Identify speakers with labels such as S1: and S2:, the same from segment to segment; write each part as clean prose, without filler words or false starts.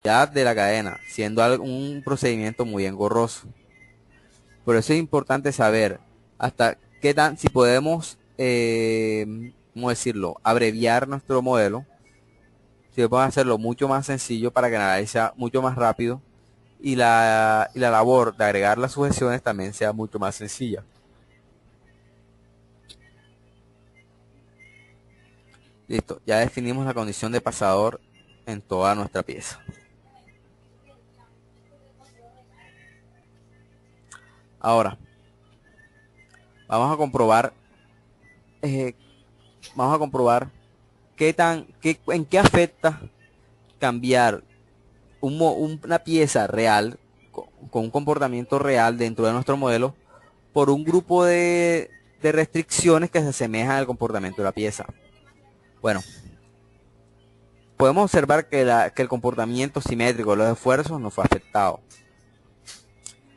S1: de la cadena, siendo un procedimiento muy engorroso. Por eso es importante saber hasta qué tan, si podemos, ¿cómo decirlo?, abreviar nuestro modelo, si podemos hacerlo mucho más sencillo para que el análisis sea mucho más rápido y la labor de agregar las sujeciones también sea mucho más sencilla. Listo, ya definimos la condición de pasador en toda nuestra pieza. Ahora, vamos a comprobar, eh, vamos a comprobar en qué afecta cambiar una pieza real, con un comportamiento real dentro de nuestro modelo, por un grupo de restricciones que se asemejan al comportamiento de la pieza. Bueno, podemos observar que el comportamiento simétrico de los esfuerzos no fue afectado.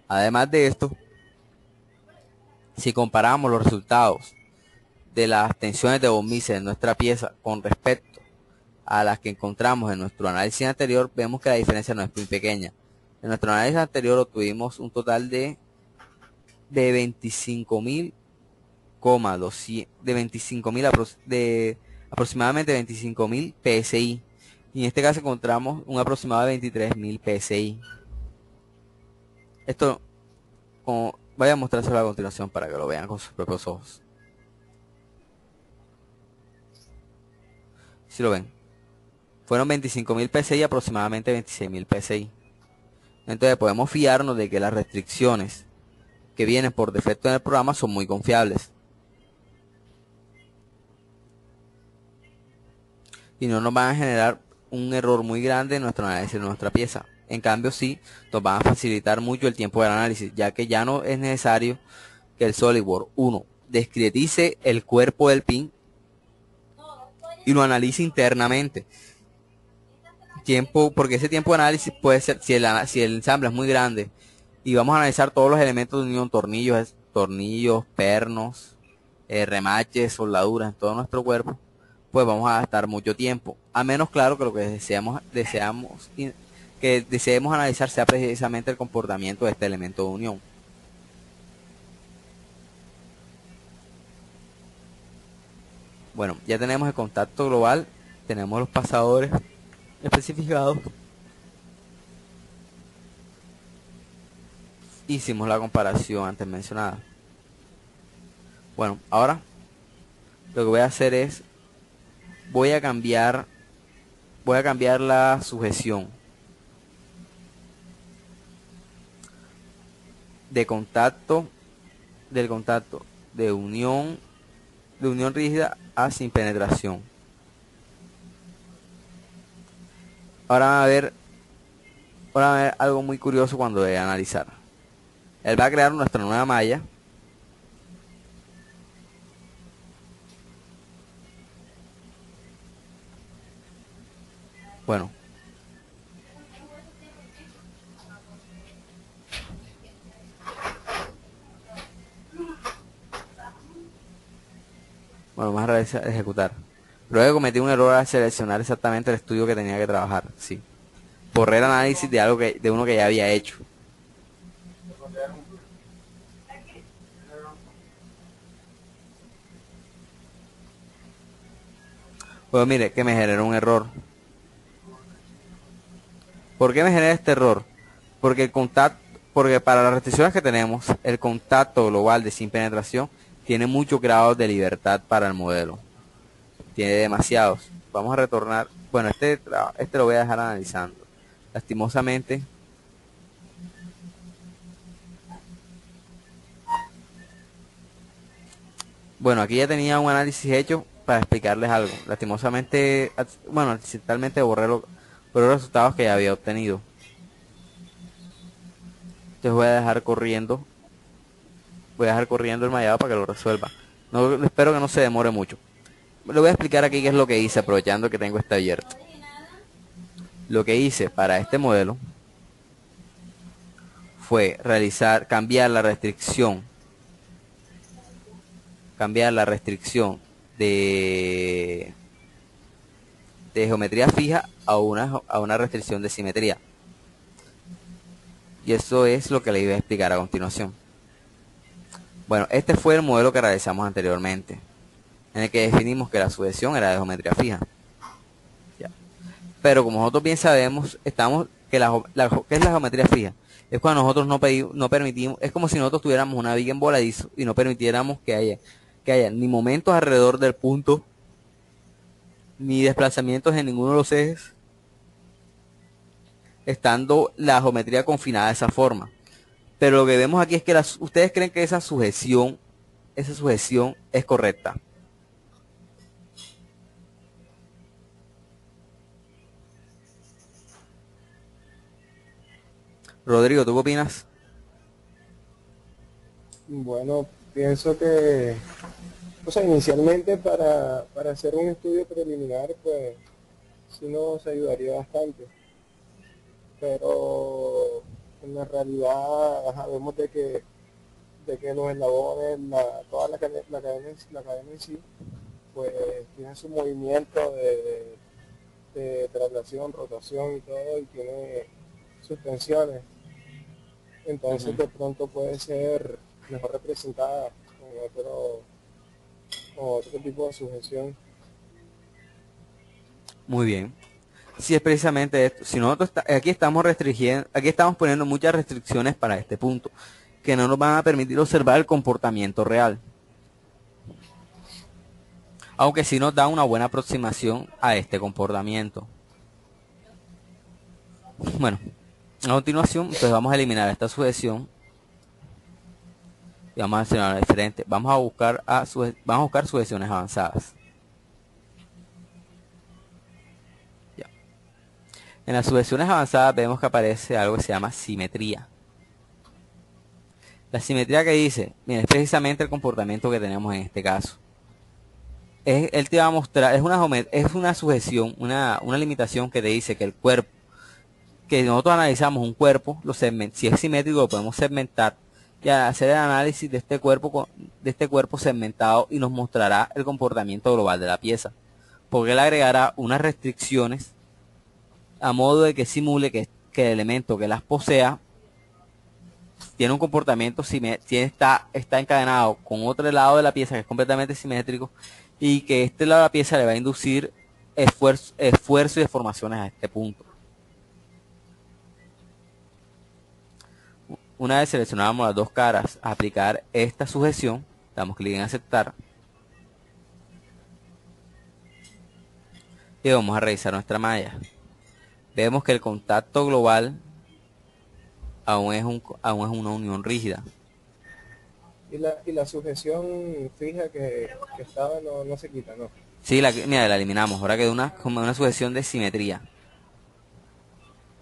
S1: Además de esto, si comparamos los resultados de las tensiones de Von Mises en nuestra pieza con respecto a las que encontramos en nuestro análisis anterior, vemos que la diferencia no es muy pequeña. En nuestro análisis anterior obtuvimos un total de 25.000, de aproximadamente 25.000 PSI. Y en este caso encontramos un aproximado de 23.000 PSI. Esto, como voy a mostrárselo a continuación para que lo vean con sus propios ojos. Si lo ven, fueron 25.000 PSI, aproximadamente 26.000 PSI. Entonces podemos fiarnos de que las restricciones que vienen por defecto en el programa son muy confiables y no nos van a generar un error muy grande en nuestro análisis de nuestra pieza. En cambio, sí, nos van a facilitar mucho el tiempo del análisis, ya que ya no es necesario que el SolidWorks 1 discretice el cuerpo del pin y lo analice internamente. Porque ese tiempo de análisis puede ser, si el ensamble es muy grande y vamos a analizar todos los elementos de unión, tornillos, pernos, remaches, soldaduras en todo nuestro cuerpo, pues vamos a gastar mucho tiempo. A menos, claro, que lo que deseemos analizar sea precisamente el comportamiento de este elemento de unión. Bueno, ya tenemos el contacto global, tenemos los pasadores especificados. Hicimos la comparación antes mencionada. Bueno, ahora lo que voy a hacer es voy a cambiar la sujeción de contacto del contacto de unión rígida a sin penetración. Ahora va a ver algo muy curioso cuando de analizar. Él va a crear nuestra nueva malla. Bueno, vamos a ejecutar. Luego cometí un error al seleccionar exactamente el estudio que tenía que trabajar. Sí. Borré el análisis de uno que ya había hecho. Pues mire, que me generó un error. ¿Por qué me genera este error? Porque para las restricciones que tenemos, el contacto global de sin penetración tiene muchos grados de libertad para el modelo. Tiene demasiados. Vamos a retornar. Bueno, este lo voy a dejar analizando. Lastimosamente, bueno, aquí ya tenía un análisis hecho para explicarles algo. Lastimosamente, bueno, accidentalmente borré los resultados que ya había obtenido. Entonces voy a dejar corriendo el mallado para que lo resuelva. No, espero que no se demore mucho. Le voy a explicar aquí qué es lo que hice, aprovechando que tengo este abierto. Lo que hice para este modelo fue cambiar la restricción de geometría fija a una restricción de simetría. Y eso es lo que les voy a explicar a continuación. Bueno, este fue el modelo que realizamos anteriormente, en el que definimos que la sujeción era de geometría fija. Ya. Pero como nosotros bien sabemos, ¿qué es la geometría fija? Es cuando nosotros no permitimos, es como si nosotros tuviéramos una viga en voladizo y no permitiéramos que haya ni momentos alrededor del punto, ni desplazamientos en ninguno de los ejes, estando la geometría confinada de esa forma. Pero lo que vemos aquí es que ustedes creen que esa sujeción es correcta. Rodrigo, ¿tú qué opinas?
S2: Bueno, pienso que, o sea, inicialmente para hacer un estudio preliminar, pues sí nos ayudaría bastante, pero en la realidad ajá, vemos de que los eslabones, toda la cadena en sí, pues tiene su movimiento de traslación, rotación y todo, y tiene sus tensiones. Entonces
S1: Ujú.
S2: de pronto puede ser mejor representada con otro tipo de sujeción.
S1: Muy bien. Sí, es precisamente esto. Si nosotros aquí estamos restringiendo, aquí estamos poniendo muchas restricciones para este punto, que no nos van a permitir observar el comportamiento real, aunque sí nos da una buena aproximación a este comportamiento. Bueno, a continuación, entonces vamos a eliminar esta sujeción y vamos a hacer una diferente. Vamos a buscar sujeciones avanzadas. Ya. En las sujeciones avanzadas vemos que aparece algo que se llama simetría. La simetría que dice, mira, es precisamente el comportamiento que tenemos en este caso. Él te va a mostrar, es una sujeción, una limitación que te dice que el cuerpo, que nosotros analizamos un cuerpo, si es simétrico lo podemos segmentar y hacer el análisis de este cuerpo segmentado y nos mostrará el comportamiento global de la pieza. Porque él agregará unas restricciones a modo de que simule que el elemento que las posea tiene un comportamiento está encadenado con otro lado de la pieza que es completamente simétrico y que este lado de la pieza le va a inducir esfuerzo y deformaciones a este punto. Una vez seleccionamos las dos caras, a aplicar esta sujeción, damos clic en aceptar y vamos a revisar nuestra malla. Vemos que el contacto global aún es una unión rígida.
S2: Y la sujeción fija que estaba no se quita, ¿no?
S1: Sí, mira, la eliminamos. Ahora quedó como una sujeción de simetría.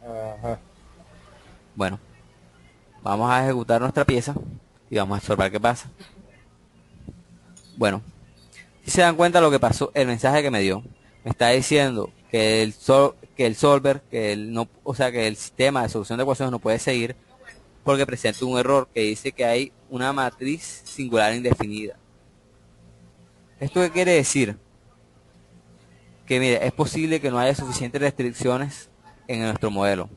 S2: Ajá.
S1: Bueno, vamos a ejecutar nuestra pieza y vamos a observar qué pasa. Bueno, si se dan cuenta lo que pasó, el mensaje que me dio, me está diciendo que el solver, o sea, que el sistema de solución de ecuaciones no puede seguir porque presenta un error que dice que hay una matriz singular indefinida. ¿Esto qué quiere decir? Que mire, es posible que no haya suficientes restricciones en nuestro modelo.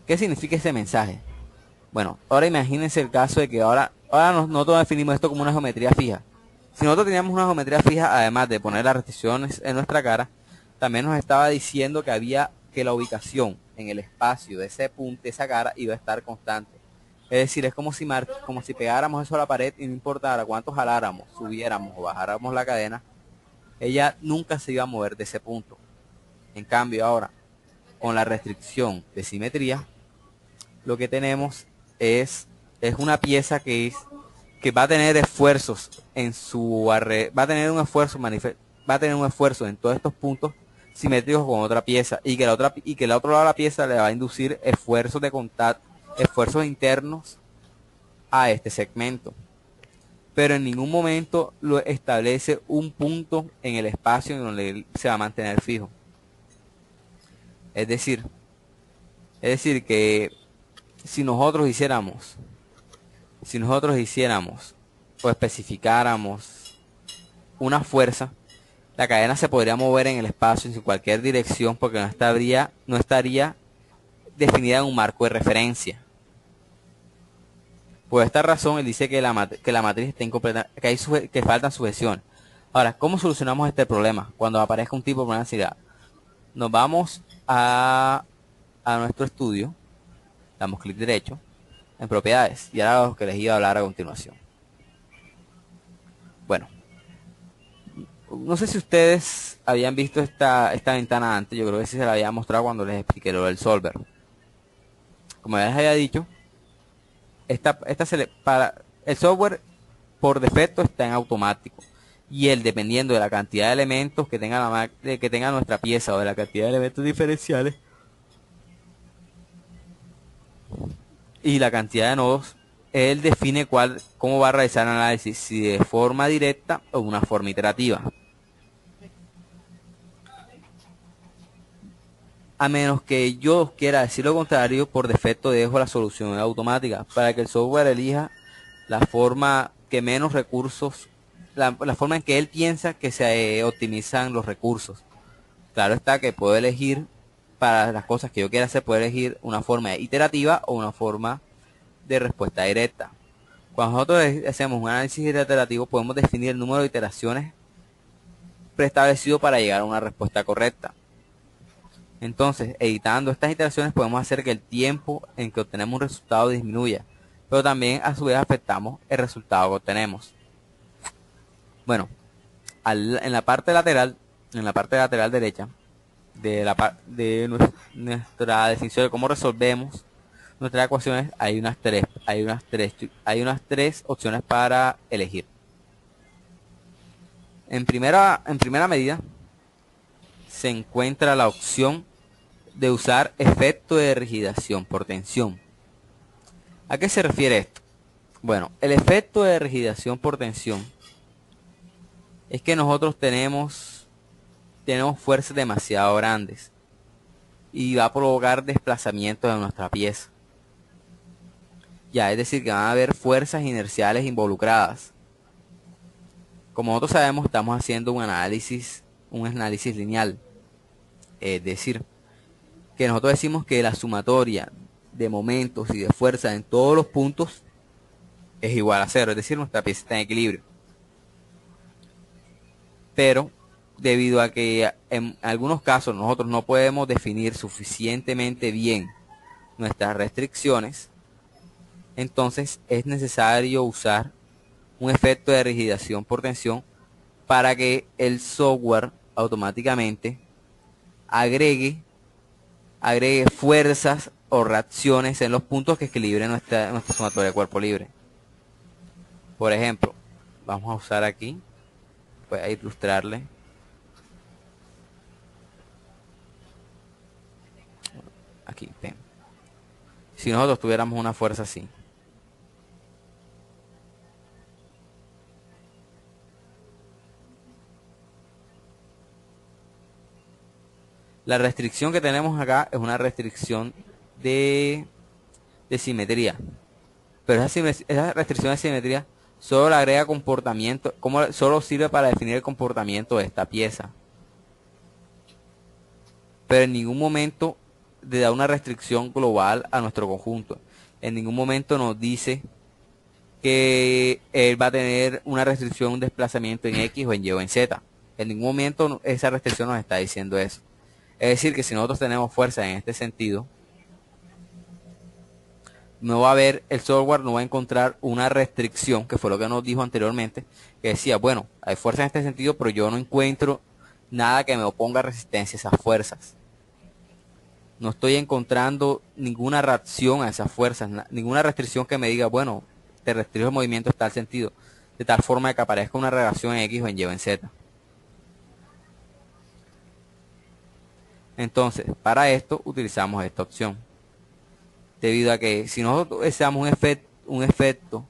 S1: ¿Qué significa este mensaje? Bueno, ahora imagínense el caso de que ahora nosotros definimos esto como una geometría fija. Si nosotros teníamos una geometría fija, además de poner las restricciones en nuestra cara, también nos estaba diciendo que la ubicación en el espacio de ese punto, de esa cara, iba a estar constante. Es decir, es como si pegáramos eso a la pared y no importara cuánto jaláramos, subiéramos o bajáramos la cadena, ella nunca se iba a mover de ese punto. En cambio, ahora, con la restricción de simetría, lo que tenemos es una pieza que va a tener esfuerzos va a tener un esfuerzo en todos estos puntos simétricos con otra pieza y que el otro lado de la pieza le va a inducir esfuerzos de contacto, esfuerzos internos a este segmento. Pero en ningún momento lo establece un punto en el espacio en donde se va a mantener fijo. Es decir, es decir que si nosotros hiciéramos si nosotros hiciéramos o especificáramos una fuerza, La cadena se podría mover en el espacio en cualquier dirección porque no estaría definida en un marco de referencia. Por esta razón, él dice que la matriz está incompleta, que faltan sujeciones. Ahora, ¿cómo solucionamos este problema? Cuando aparezca un tipo de problema de ansiedad, nos vamos a nuestro estudio, damos clic derecho en propiedades y ahora lo que les iba a hablar a continuación. Bueno, no sé si ustedes habían visto esta ventana antes. Yo creo que sí se la había mostrado cuando les expliqué lo del solver. Como ya les había dicho, para el software por defecto está en automático, y él, dependiendo de la cantidad de elementos que tenga nuestra pieza o de la cantidad de elementos diferenciales y la cantidad de nodos, él define cómo va a realizar el análisis, si de forma directa o de una forma iterativa. A menos que yo quiera decir lo contrario, por defecto dejo la solución automática para que el software elija la forma que menos recursos, la forma en que él piensa que se optimizan los recursos. Claro está que puedo elegir, para las cosas que yo quiera hacer, puedo elegir una forma iterativa o una forma de respuesta directa. Cuando nosotros hacemos un análisis iterativo, podemos definir el número de iteraciones preestablecido para llegar a una respuesta correcta. Entonces, editando estas iteraciones podemos hacer que el tiempo en que obtenemos un resultado disminuya, pero también a su vez afectamos el resultado que obtenemos. Bueno, en la parte lateral derecha de nuestra definición de cómo resolvemos nuestras ecuaciones, hay unas tres opciones para elegir. En primera medida se encuentra la opción de usar efecto de rigidación por tensión. ¿A qué se refiere esto? Bueno, el efecto de rigidación por tensión es que nosotros tenemos fuerzas demasiado grandes y va a provocar desplazamientos de nuestra pieza. Ya, es decir, que van a haber fuerzas inerciales involucradas. Como nosotros sabemos, estamos haciendo un análisis lineal. Es decir, que nosotros decimos que la sumatoria de momentos y de fuerza en todos los puntos es igual a cero. Es decir, nuestra pieza está en equilibrio. Pero debido a que en algunos casos nosotros no podemos definir suficientemente bien nuestras restricciones, entonces es necesario usar un efecto de rigidación por tensión para que el software automáticamente agregue fuerzas o reacciones en los puntos que equilibren nuestra sumatoria de cuerpo libre. Por ejemplo, vamos a usar aquí, voy a ilustrarle. Aquí, ven. Si nosotros tuviéramos una fuerza así, la restricción que tenemos acá es una restricción de simetría. Pero esa restricción de simetría solo le agrega comportamiento, solo sirve para definir el comportamiento de esta pieza. Pero en ningún momento le da una restricción global a nuestro conjunto. En ningún momento nos dice que él va a tener una restricción, un desplazamiento en X o en Y o en Z. En ningún momento esa restricción nos está diciendo eso. Es decir, que si nosotros tenemos fuerza en este sentido, no va a haber, el software no va a encontrar una restricción, que fue lo que nos dijo anteriormente, que decía, bueno, hay fuerza en este sentido, pero yo no encuentro nada que me oponga resistencia a esas fuerzas. No estoy encontrando ninguna reacción a esas fuerzas, ninguna restricción que me diga, bueno, te restringe el movimiento en tal sentido, de tal forma que aparezca una relación en X o en Y o en Z. Entonces, para esto utilizamos esta opción. Debido a que si nosotros deseamos un efecto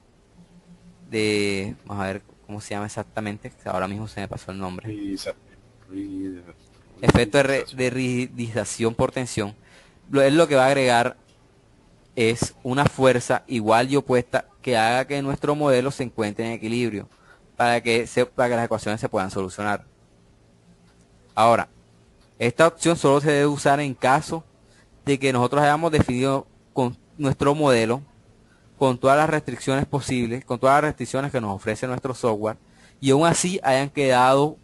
S1: de, vamos a ver cómo se llama exactamente, ahora mismo se me pasó el nombre. Efecto de rigidización por tensión. Él lo que va a agregar es una fuerza igual y opuesta que haga que nuestro modelo se encuentre en equilibrio para que las ecuaciones se puedan solucionar. Ahora, esta opción solo se debe usar en caso de que nosotros hayamos definido con nuestro modelo, con todas las restricciones posibles, con todas las restricciones que nos ofrece nuestro software, y aún así hayan quedado